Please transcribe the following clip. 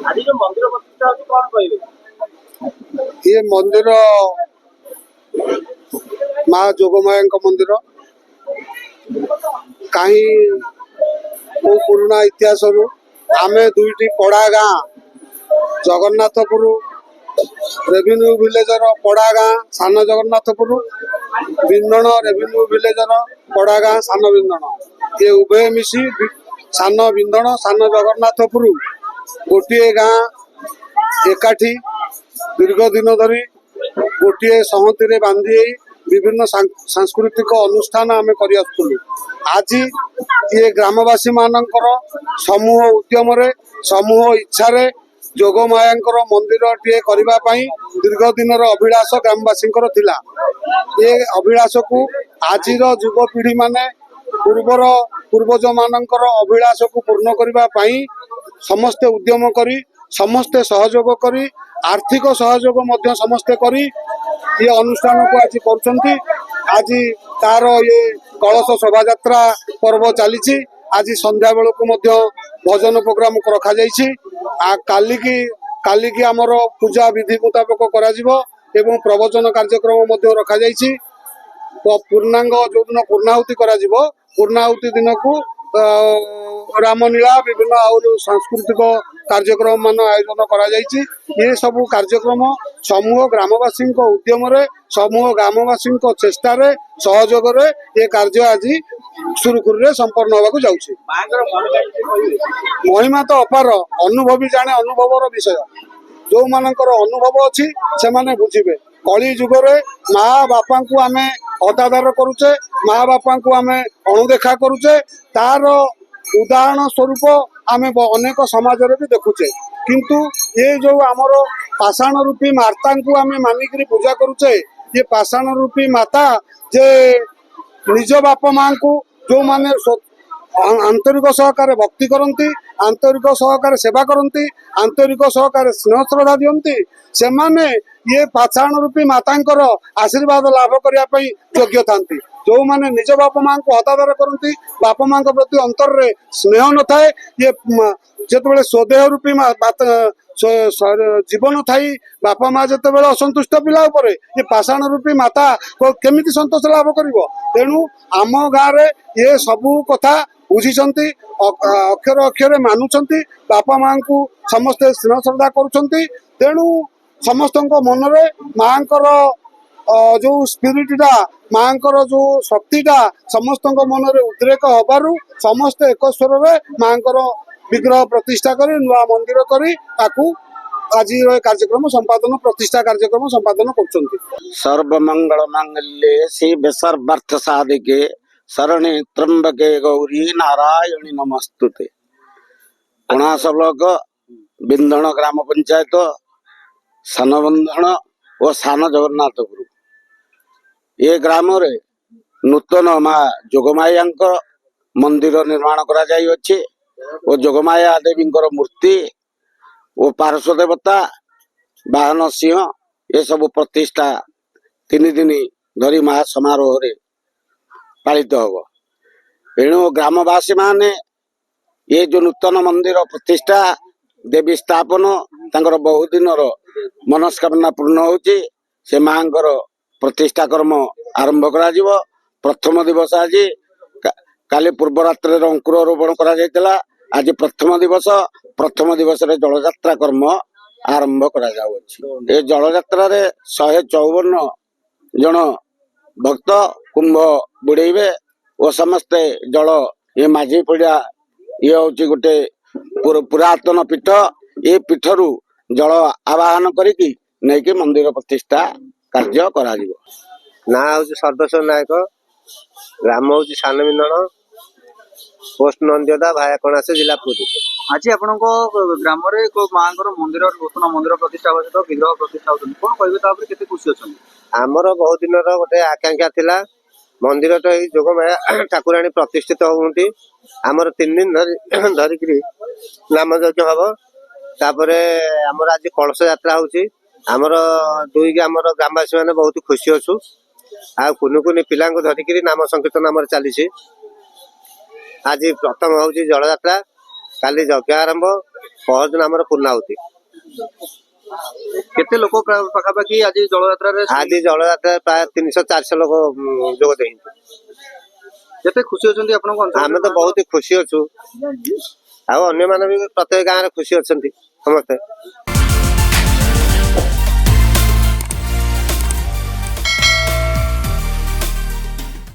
आज जो मंदिर प्रतिष्ठा होती कौन कहबे? ये मंदिर माँ जोगमाया मंदिर कहीं पुराना इतिहास आम दुईटी पड़ा गाँ जगन्नाथपुर रेवेन्यू विलेजर पड़ा गाँ सान जगन्नाथपुर बिंदण रेवेन्यू विलेजर पड़ा गाँ सान बिंदण ये उभय मिसी सान बिंदण सान जगन्नाथपुर गोटे गाँ एकाठी दीर्घ दिन धरी गोटे सहमति बांधि विभिन्न सांस्कृतिक अनुष्ठान आम कर आज ये ग्रामवासी मानकर समूह उद्यम समूह इच्छा जोगमाया मंदिर टे करने दीर्घ दिन अभिलाष ग्रामवासी ये अभिलाष को आज युवपीढ़ी माने पूर्वज मानकर अभिलाष को पूर्ण करने समस्ते उद्यम करी समस्ते सहयोग करी आर्थिक सहयोग मध्य समस्ते करी ये अनुष्ठान को आज कर आज तार ये कलश शोभा यात्रा पर्व चली आज संध्या बेलू भजन प्रोग्राम रखा काली की आमर पूजा विधि मुताबक करा एवं प्रवचन कार्यक्रम रखा पूर्णांग जो दिन पूर्णाहुति करा पूर्णाहुति दिन को रामलीला विभिन्न सांस्कृतिक कार्यक्रम मान आयोजन करा ये सब कार्यक्रम समूह ग्रामवासी उद्यम समूह ग्रामवासी चेष्टा सहयोग ये कार्य आज सुरुखुरु संपन्न होगा जाऊँगी। महिमा तो अपार अनुभवी जाने अनुभवर विषय जो मानकर अनुभव अच्छी से माने बुझे कली जुगरे माँ बापा को आम हतादार करुचे माँ बापा को आम अणुदेखा करुचे तार उदाहरण स्वरूप आम अनेक समाज भी देखुचे किंतु ये जो आमर पाषाण रूपी माता को आम मानिक पूजा करुचे ये पाषाण रूपी माता जे निज बाप माँ को जो माने आंतरिक सहकार भक्ति करती आंतरिक सहकार सेवा करती आंतरिक सहकार स्नेह श्रद्धा दियंती से माने ये पाषाण रूपी मातांकर आशीर्वाद लाभ करने योग्य था जो माने निज बाप माँ को हतादार करती बाप माँ प्रति अंतर रे स्नेह न थाए ये जिते स्वदेह रूपी जीवन थी बापा माँ जिते असंतुष्ट पिला ये पाषाण रूपी माता केमी संतोष लाभ कर तेणु आम गाँव ये सबू कथा बुझी अक्षर अक्षर मानुंट बापा माँ को समस्ते स्नेह श्रद्धा करुँच तेणु समस्त मन रे माँ जो स्पिरिटा माँ जो शक्तिटा समस्त मन रे उद्रेक हबारु समस्ते एक स्वर माँ विग्रह प्रतिष्ठा करी नुआ मंदिर करी आज कार्यक्रम संपादन प्रतिष्ठा कार्यक्रम संपादन कर सर्वमंगल मांगल्ये शिव सर्वार्थ साधिके शरणे त्र्यंबके गौरी नारायणी नमस्तुते। कोणास ब्लॉक बिंधण ग्राम पंचायत सान बंधन और सान जगन्नाथपुर ये ग्राम रे नूतन माँ जोगमाया मंदिर निर्माण करा जाई अछि और जोगमाया देवी मूर्ति और पार्श्व देवता वाहन सिंह ये सब प्रतिष्ठा 3 दिन धरी महा समारोह रे पालित हम एणु ग्रामवासी माने ये जो नूतन मंदिर प्रतिष्ठा देवी स्थापन तांकर बहु दिन मनस्कामना पूर्ण होची से मांकर प्रतिष्ठा कर्म आरंभ करा जिवो। प्रथम दिवस आज काली पूर्व रात्रि अंकुर रोपण करा जायतिला आज प्रथम दिवस रे जल यात्रा कर्म आरंभ करा जाउछि। ए जल यात्रा रे 154 जन भक्त कुंभ बुड़ेबे और समस्ते जल ये माझी पड़ा ये हूँ गोटे पुरातन पीठ ये पीठरू जल आवाहन करिकी नहीं मंदिर प्रतिष्ठा कार्य करा जिवो। ना हूँ सर्वेश्वर नायक ग्राम हूँ सान बिंदण पोस्ट नंदियोदा भाया कणास जिला पुरी। आज आपण ग्राम माँ मंदिर नूतन मंदिर प्रतिष्ठा विग्रह प्रतिष्ठा होती कौन कहे केते खुशी अच्छा आमर बहुत दिन गोटे आकांक्षा थिला मंदिर तो जोगमाया ठाकुराणी प्रतिष्ठित होती आमर 3 दिन धरिक नाम यज्ञ हम तापर आमर आज कलश यात्रा होची आमर दुई आमर ग्रामवासी मैंने बहुत खुशी अच्छु आ कुनि कुनि पिला धरिक नाम संकीर्तन आमर चली आज प्रथम हूँ जल यात्रा काली यज्ञ आरंभ ପହରଦିନ ଆମର ପୂର୍ଣ୍ଣାହୁତି। କେତେ ଲୋକ ପାଖାପାଖି ଆଜି ଜଳଯାତ୍ରାରେ ଆଜି ଜଳଯାତ୍ରା ପ୍ରାୟ 300-400 ଲୋକ ଯୋଗ ଦେଇଛନ୍ତି। କେତେ ଖୁସି ଅଛନ୍ତି ଆପଣଙ୍କ ଅଞ୍ଚଳରେ? ଆମେ ତ ବହୁତ ଖୁସି ଅଛୁ, ଆଉ ଅନ୍ୟମାନେ ବି ପ୍ରତ୍ୟେକ ଗାଁରେ ଖୁସି ଅଛନ୍ତି ସମସ୍ତେ।